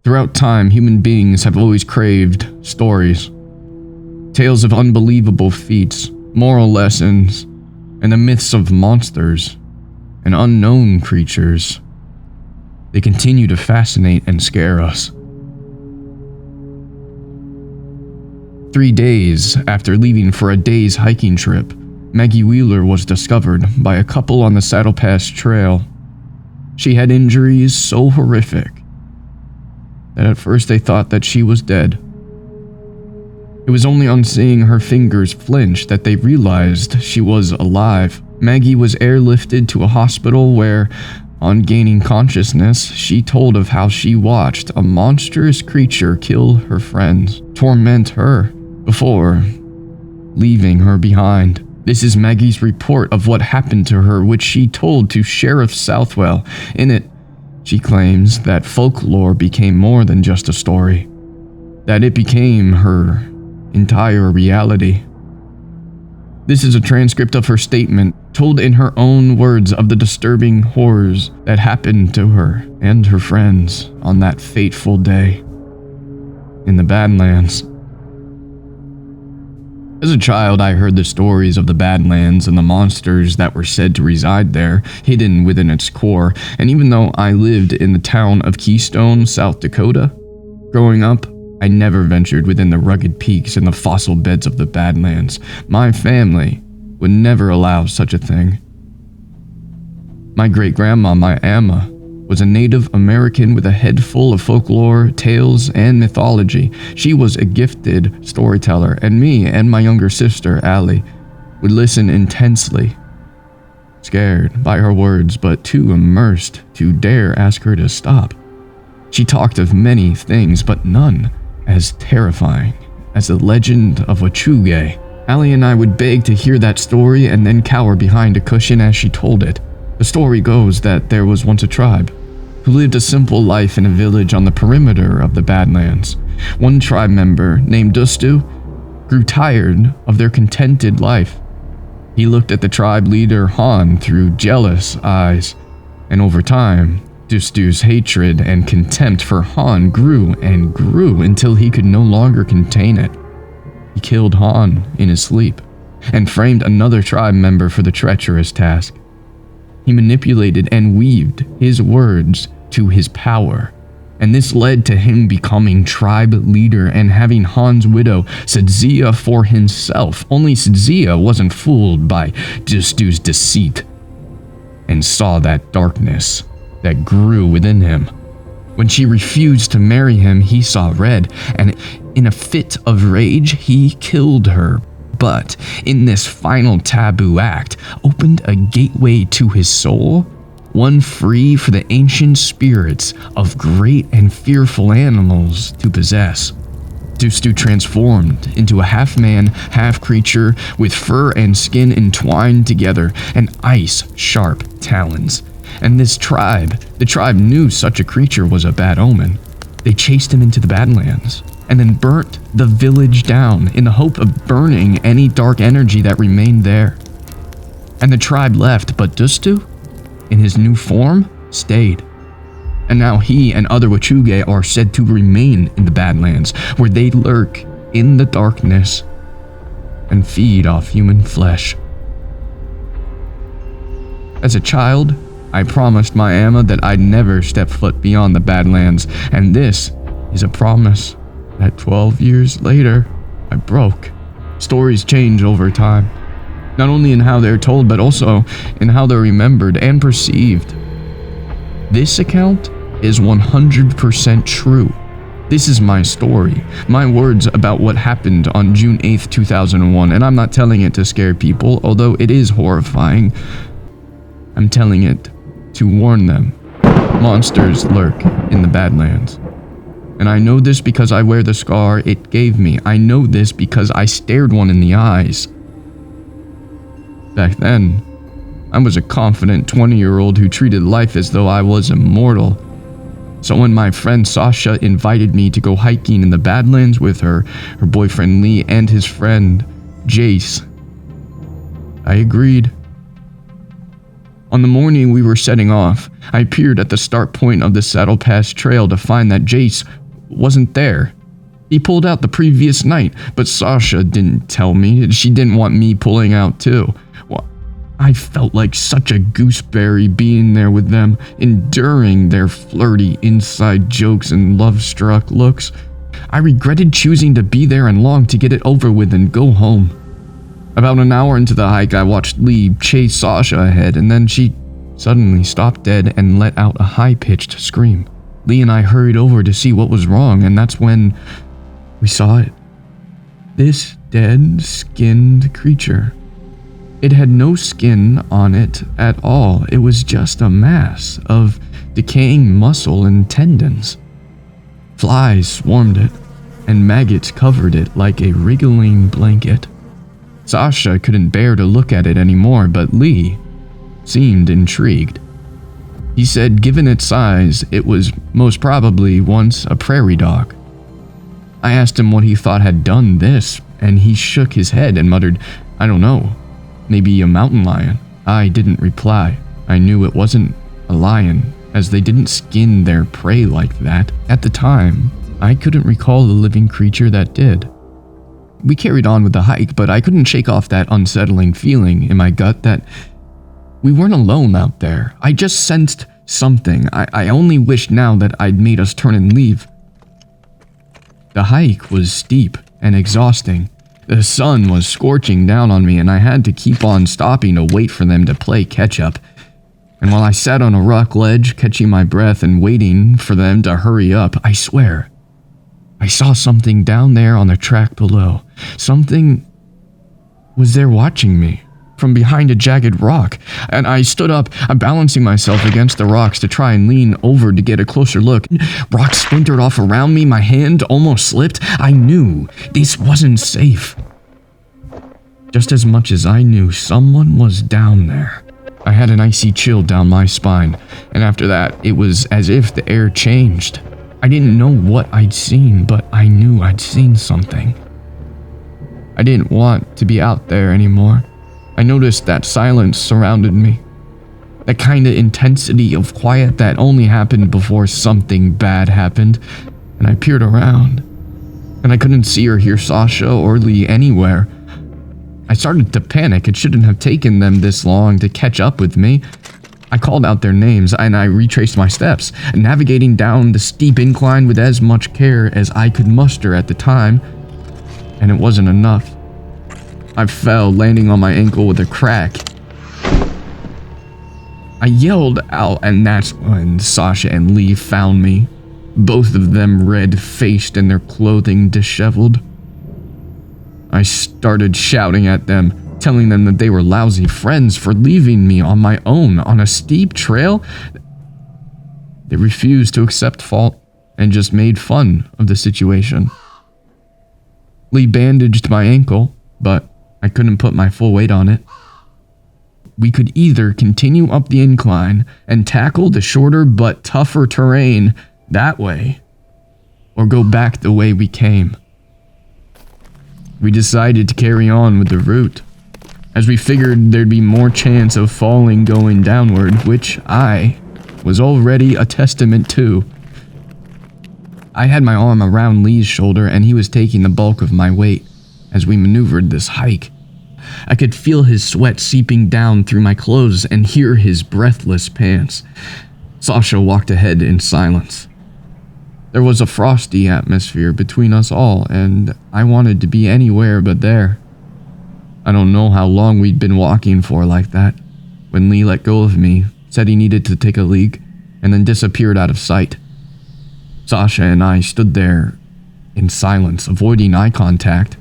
Throughout time, human beings have always craved stories. Tales of unbelievable feats, moral lessons, and the myths of monsters and unknown creatures. They continue to fascinate and scare us. 3 days after leaving for a day's hiking trip, Maggie Wheeler was discovered by a couple on the Saddle Pass Trail. She had injuries so horrific that at first they thought that she was dead. It was only on seeing her fingers flinch that they realized she was alive. Maggie was airlifted to a hospital where, on gaining consciousness, she told of how she watched a monstrous creature kill her friends, torment her, before leaving her behind. This is Maggie's report of what happened to her, which she told to Sheriff Southwell. In it, she claims that folklore became more than just a story, that it became her entire reality. This is a transcript of her statement, told in her own words of the disturbing horrors that happened to her and her friends on that fateful day in the Badlands. As a child, I heard the stories of the Badlands and the monsters that were said to reside there, hidden within its core, and even though I lived in the town of Keystone, South Dakota, growing up, I never ventured within the rugged peaks and the fossil beds of the Badlands. My family would never allow such a thing. My great-grandma, my Amma, was a Native American with a head full of folklore, tales, and mythology. She was a gifted storyteller, and me and my younger sister, Allie, would listen intensely, scared by her words, but too immersed to dare ask her to stop. She talked of many things, but none as terrifying as the legend of Wechuge. Allie and I would beg to hear that story and then cower behind a cushion as she told it. The story goes that there was once a tribe who lived a simple life in a village on the perimeter of the Badlands. One tribe member, named Dustu, grew tired of their contented life. He looked at the tribe leader Han through jealous eyes, and over time, Dustu's hatred and contempt for Han grew and grew until he could no longer contain it. He killed Han in his sleep and framed another tribe member for the treacherous task. He manipulated and weaved his words to his power, and this led to him becoming tribe leader and having Han's widow, Sadzia, for himself. Only Sadzia wasn't fooled by Dustu's deceit and saw that darkness that grew within him. When she refused to marry him, he saw red, and in a fit of rage, he killed her. But in this final taboo act, opened a gateway to his soul, one free for the ancient spirits of great and fearful animals to possess. Dustu transformed into a half-man, half-creature with fur and skin entwined together and ice-sharp talons. And this tribe, the tribe knew such a creature was a bad omen. They chased him into the Badlands and then burnt the village down in the hope of burning any dark energy that remained there. And the tribe left, but Dustu, in his new form, stayed. And now he and other Wechuge are said to remain in the Badlands, where they lurk in the darkness and feed off human flesh. As a child, I promised my Amma that I'd never step foot beyond the Badlands, and this is a promise that 12 years later, I broke. Stories change over time, not only in how they're told, but also in how they're remembered and perceived. This account is 100% true. This is my story, my words about what happened on June 8th, 2001, and I'm not telling it to scare people, although it is horrifying. I'm telling it to warn them. Monsters lurk in the Badlands. And I know this because I wear the scar it gave me. I know this because I stared one in the eyes. Back then, I was a confident 20-year-old who treated life as though I was immortal. So when my friend Sasha invited me to go hiking in the Badlands with her boyfriend Lee, and his friend Jace, I agreed. On the morning we were setting off, I appeared at the start point of the Saddle Pass trail to find that Jace wasn't there. He pulled out the previous night, but Sasha didn't tell me. She didn't want me pulling out too. Well, I felt like such a gooseberry being there with them, enduring their flirty inside jokes and love-struck looks. I regretted choosing to be there and longed to get it over with and go home. About an hour into the hike, I watched Lee chase Sasha ahead, and then she suddenly stopped dead and let out a high-pitched scream. Lee and I hurried over to see what was wrong, and that's when we saw it. This dead, skinned creature. It had no skin on it at all. It was just a mass of decaying muscle and tendons. Flies swarmed it, and maggots covered it like a wriggling blanket. Sasha couldn't bear to look at it anymore, but Lee seemed intrigued. He said given its size, it was most probably once a prairie dog. I asked him what he thought had done this, and he shook his head and muttered, "I don't know. Maybe a mountain lion." I didn't reply. I knew it wasn't a lion, as they didn't skin their prey like that. At the time, I couldn't recall the living creature that did. We carried on with the hike, but I couldn't shake off that unsettling feeling in my gut that we weren't alone out there. I just sensed something. I only wished now that I'd made us turn and leave. The hike was steep and exhausting. The sun was scorching down on me, and I had to keep on stopping to wait for them to play catch-up. And while I sat on a rock ledge, catching my breath and waiting for them to hurry up, I swear, I saw something down there on the track below. Something was there watching me from behind a jagged rock, and I stood up, balancing myself against the rocks to try and lean over to get a closer look. Rocks splintered off around me, my hand almost slipped. I knew this wasn't safe. Just as much as I knew someone was down there. I had an icy chill down my spine, and after that, it was as if the air changed. I didn't know what I'd seen, but I knew I'd seen something. I didn't want to be out there anymore. I noticed that silence surrounded me. That kind of intensity of quiet that only happened before something bad happened, and I peered around, and I couldn't see or hear Sasha or Lee anywhere. I started to panic. It shouldn't have taken them this long to catch up with me. I called out their names, and I retraced my steps, navigating down the steep incline with as much care as I could muster at the time, and it wasn't enough. I fell, landing on my ankle with a crack. I yelled out, and that's when Sasha and Lee found me, both of them red-faced and their clothing disheveled. I started shouting at them, telling them that they were lousy friends for leaving me on my own on a steep trail. They refused to accept fault and just made fun of the situation. Lee bandaged my ankle, but I couldn't put my full weight on it. We could either continue up the incline and tackle the shorter but tougher terrain that way, or go back the way we came. We decided to carry on with the route, as we figured there'd be more chance of falling going downward, which I was already a testament to. I had my arm around Lee's shoulder, and he was taking the bulk of my weight as we maneuvered this hike. I could feel his sweat seeping down through my clothes and hear his breathless pants. Sasha walked ahead in silence. There was a frosty atmosphere between us all, and I wanted to be anywhere but there. I don't know how long we'd been walking for like that, when Lee let go of me, said he needed to take a leak, and then disappeared out of sight. Sasha and I stood there in silence, avoiding eye contact,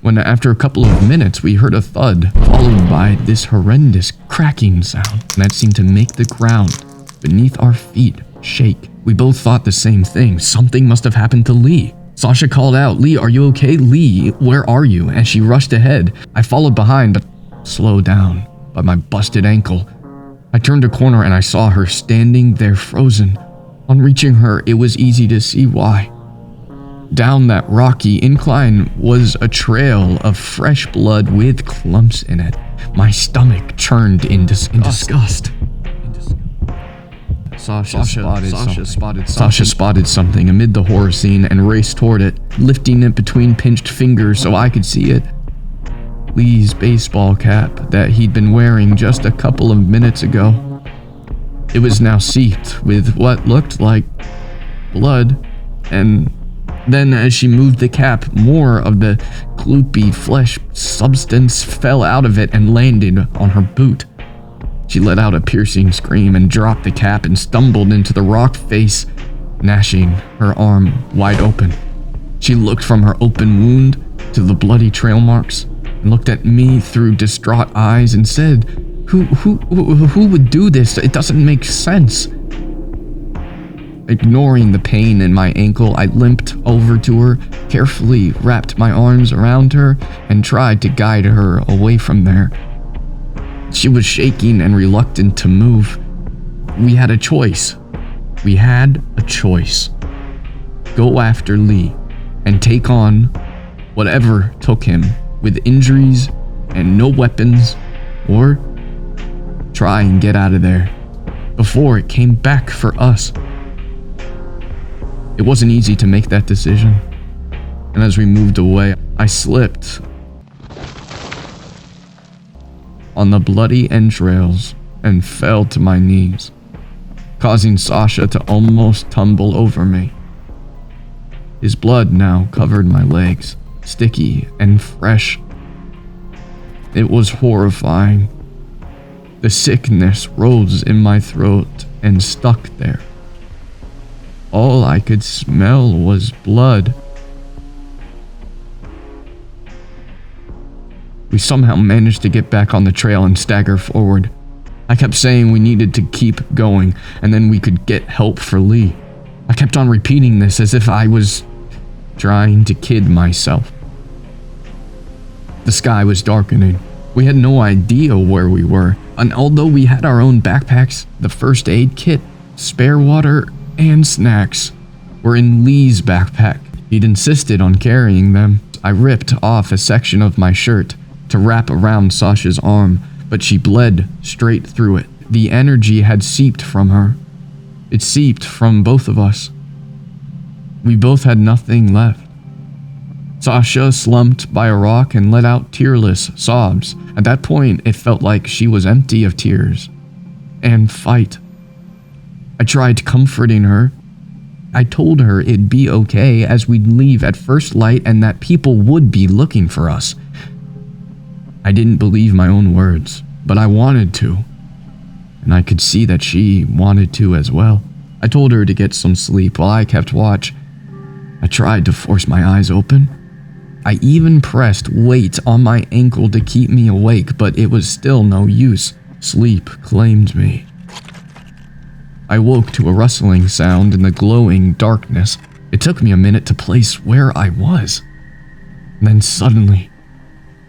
when after a couple of minutes we heard a thud, followed by this horrendous cracking sound that seemed to make the ground beneath our feet shake. We both thought the same thing. Something must have happened to Lee. Sasha called out, "Lee, are you okay? Lee, where are you?" As she rushed ahead. I followed behind, but slowed down by my busted ankle. I turned a corner and I saw her standing there frozen. On reaching her, it was easy to see why. Down that rocky incline was a trail of fresh blood with clumps in it. My stomach churned in disgust. Sasha spotted something amid the horror scene and raced toward it, lifting it between pinched fingers so I could see it. Lee's baseball cap that he'd been wearing just a couple of minutes ago. It was now seeped with what looked like blood, and then as she moved the cap, more of the gloopy flesh substance fell out of it and landed on her boot. She let out a piercing scream and dropped the cap and stumbled into the rock face, gnashing her arm wide open. She looked from her open wound to the bloody trail marks and looked at me through distraught eyes and said, Who would do this? It doesn't make sense." Ignoring the pain in my ankle, I limped over to her, carefully wrapped my arms around her, and tried to guide her away from there. She was shaking and reluctant to move. We had a choice. Go after Lee and take on whatever took him with injuries and no weapons, or try and get out of there before it came back for us. It wasn't easy to make that decision, and as we moved away, I slipped on the bloody entrails and fell to my knees, causing Sasha to almost tumble over me. His blood now covered my legs, sticky and fresh. It was horrifying. The sickness rose in my throat and stuck there. All I could smell was blood. We somehow managed to get back on the trail and stagger forward. I kept saying we needed to keep going, and then we could get help for Lee. I kept on repeating this as if I was trying to kid myself. The sky was darkening. We had no idea where we were, and although we had our own backpacks, the first aid kit, spare water, and snacks were in Lee's backpack. He'd insisted on carrying them. I ripped off a section of my shirt to wrap around Sasha's arm, but she bled straight through it. The energy had seeped from her. It seeped from both of us. We both had nothing left. Sasha slumped by a rock and let out tearless sobs. At that point, it felt like she was empty of tears and fight. I tried comforting her. I told her it'd be okay as we'd leave at first light and that people would be looking for us. I didn't believe my own words, but I wanted to, and I could see that she wanted to as well. I told her to get some sleep while I kept watch. I tried to force my eyes open. I even pressed weight on my ankle to keep me awake, but it was still no use. Sleep claimed me. I woke to a rustling sound in the glowing darkness. It took me a minute to place where I was. Then suddenly,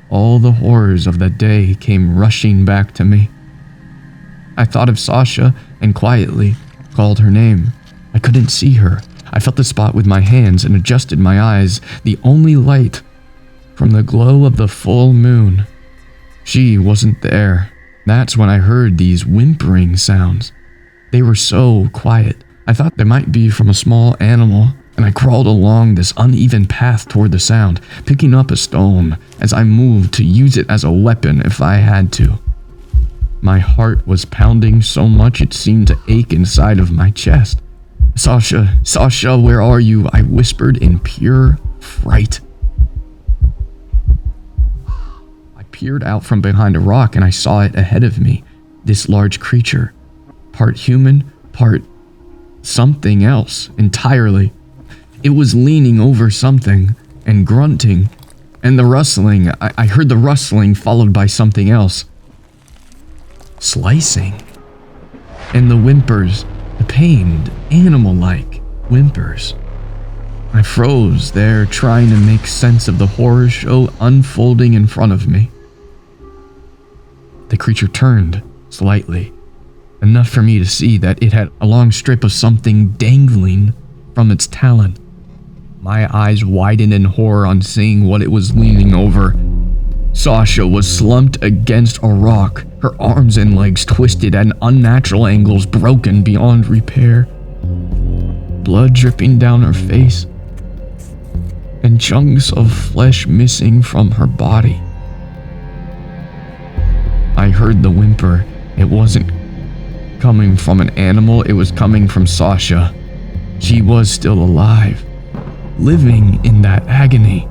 all the horrors of that day came rushing back to me. I thought of Sasha and quietly called her name. I couldn't see her. I felt the spot with my hands and adjusted my eyes, the only light from the glow of the full moon. She wasn't there. That's when I heard these whimpering sounds. They were so quiet. I thought they might be from a small animal, and I crawled along this uneven path toward the sound, picking up a stone as I moved to use it as a weapon if I had to. My heart was pounding so much it seemed to ache inside of my chest. Sasha, where are you?" I whispered in pure fright. I peered out from behind a rock and I saw it ahead of me, this large creature. Part human, part something else entirely. It was leaning over something and grunting, and the rustling, I heard the rustling followed by something else. Slicing. And the whimpers, the pained, animal-like whimpers. I froze there, trying to make sense of the horror show unfolding in front of me. The creature turned slightly, enough for me to see that it had a long strip of something dangling from its talon. My eyes widened in horror on seeing what it was leaning over. Sasha was slumped against a rock, her arms and legs twisted at unnatural angles, broken beyond repair. Blood dripping down her face, and chunks of flesh missing from her body. I heard the whimper. It wasn't coming from an animal, it was coming from Sasha. She was still alive, living in that agony.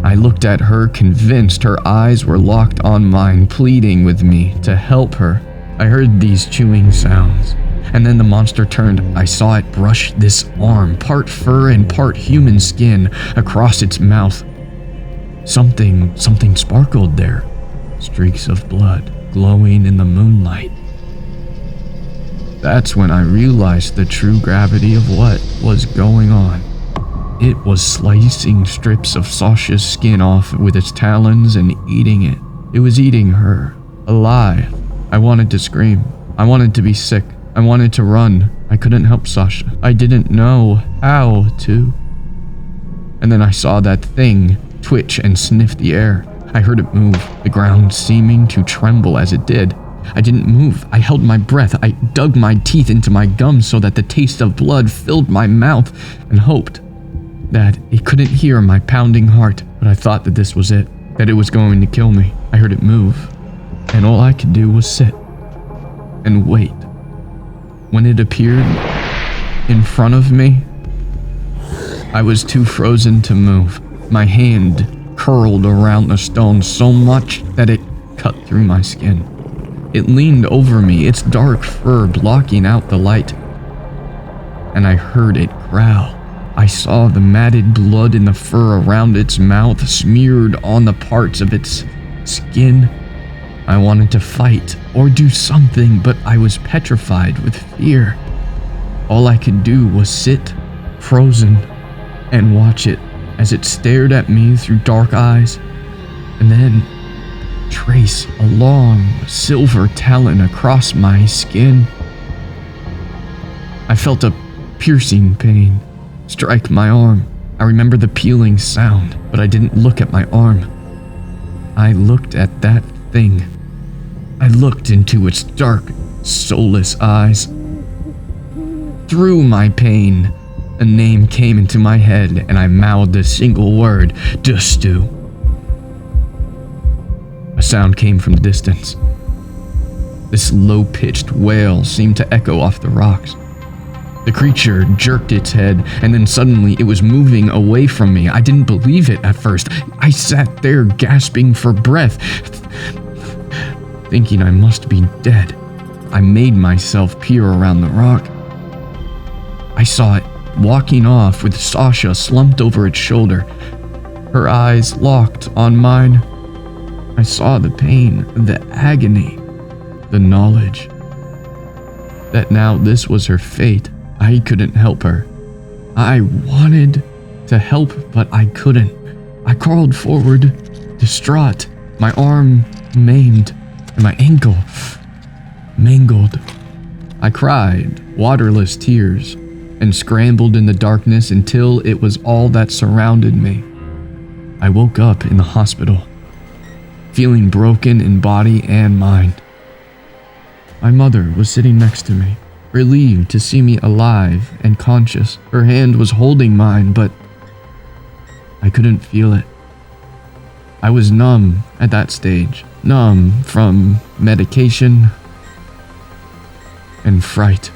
I looked at her, convinced. Her eyes were locked on mine, pleading with me to help her. I heard these chewing sounds, and then the monster turned. I saw it brush this arm, part fur and part human skin, across its mouth. Something sparkled there, streaks of blood glowing in the moonlight. That's when I realized the true gravity of what was going on. It was slicing strips of Sasha's skin off with its talons and eating it. It was eating her, alive. I wanted to scream. I wanted to be sick. I wanted to run. I couldn't help Sasha. I didn't know how to. And then I saw that thing twitch and sniff the air. I heard it move, the ground seeming to tremble as it did. I didn't move. I held my breath. I dug my teeth into my gums so that the taste of blood filled my mouth, and hoped that it couldn't hear my pounding heart. But I thought that this was it, that it was going to kill me. I heard it move, and all I could do was sit and wait. When it appeared in front of me, I was too frozen to move. My hand curled around the stone so much that it cut through my skin. It leaned over me, its dark fur blocking out the light, and I heard it growl. I saw the matted blood in the fur around its mouth smeared on the parts of its skin. I wanted to fight or do something, but I was petrified with fear. All I could do was sit, frozen, and watch it as it stared at me through dark eyes, and then trace a long silver talon across my skin. I felt a piercing pain strike my arm. I remember the peeling sound, but I didn't look at my arm. I looked at that thing. I looked into its dark, soulless eyes. Through my pain, a name came into my head, and I mouthed a single word: Dustu. A sound came from the distance. This low-pitched wail seemed to echo off the rocks. The creature jerked its head, and then suddenly it was moving away from me. I didn't believe it at first. I sat there gasping for breath, thinking I must be dead. I made myself peer around the rock. I saw it walking off with Sasha slumped over its shoulder, her eyes locked on mine. I saw the pain, the agony, the knowledge that now this was her fate. I couldn't help her. I wanted to help, but I couldn't. I crawled forward, distraught, my arm maimed and my ankle mangled. I cried waterless tears and scrambled in the darkness until it was all that surrounded me. I woke up in the hospital, feeling broken in body and mind. My mother was sitting next to me, relieved to see me alive and conscious. Her hand was holding mine, but I couldn't feel it. I was numb at that stage, numb from medication and fright.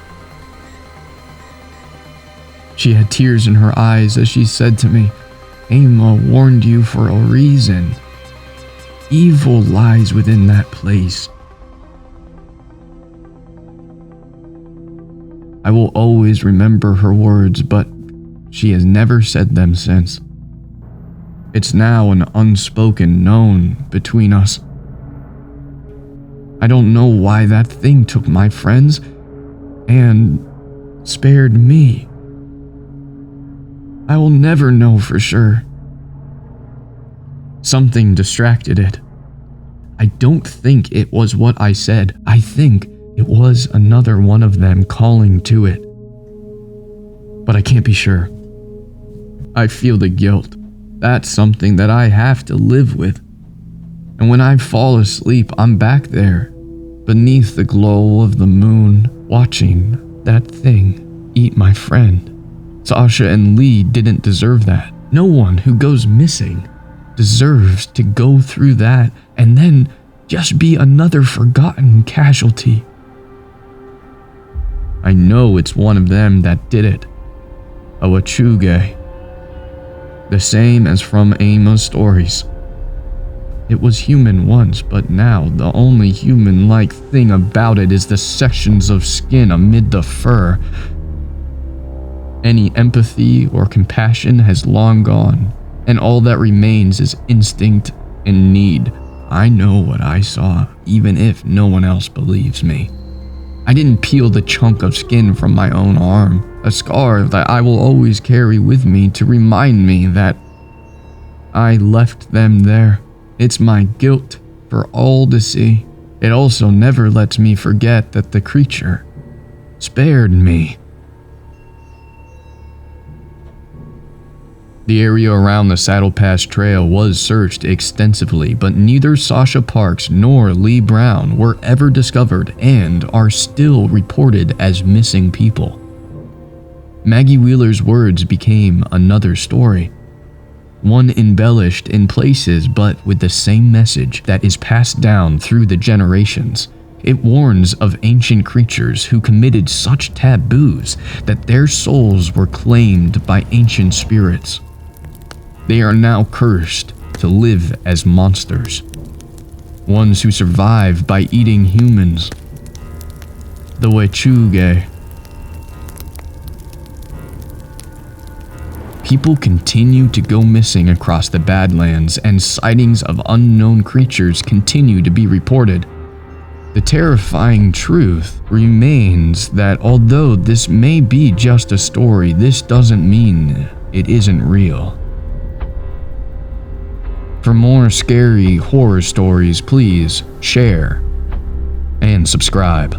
She had tears in her eyes as she said to me, "Emma warned you for a reason. Evil lies within that place." I will always remember her words, but she has never said them since. It's now an unspoken known between us. I don't know why that thing took my friends and spared me. I will never know for sure. Something distracted it. I don't think it was what I said. I think it was another one of them calling to it. But I can't be sure. I feel the guilt. That's something that I have to live with. And when I fall asleep, I'm back there, beneath the glow of the moon, watching that thing eat my friend. Sasha and Lee didn't deserve that. No one who goes missing deserves to go through that and then just be another forgotten casualty. I know it's one of them that did it. A Wechuge. The same as from Emma's stories. It was human once, but now the only human-like thing about it is the sections of skin amid the fur. Any empathy or compassion has long gone, and all that remains is instinct and need. I know what I saw, even if no one else believes me. I didn't peel the chunk of skin from my own arm, a scar that I will always carry with me to remind me that I left them there. It's my guilt for all to see. It also never lets me forget that the creature spared me. The area around the Saddle Pass Trail was searched extensively, but neither Sasha Parks nor Lee Brown were ever discovered and are still reported as missing people. Maggie Wheeler's words became another story, one embellished in places but with the same message that is passed down through the generations. It warns of ancient creatures who committed such taboos that their souls were claimed by ancient spirits. They are now cursed to live as monsters, ones who survive by eating humans. The Wechuge. People continue to go missing across the Badlands, and sightings of unknown creatures continue to be reported. The terrifying truth remains that although this may be just a story, this doesn't mean it isn't real. For more scary horror stories, please share and subscribe.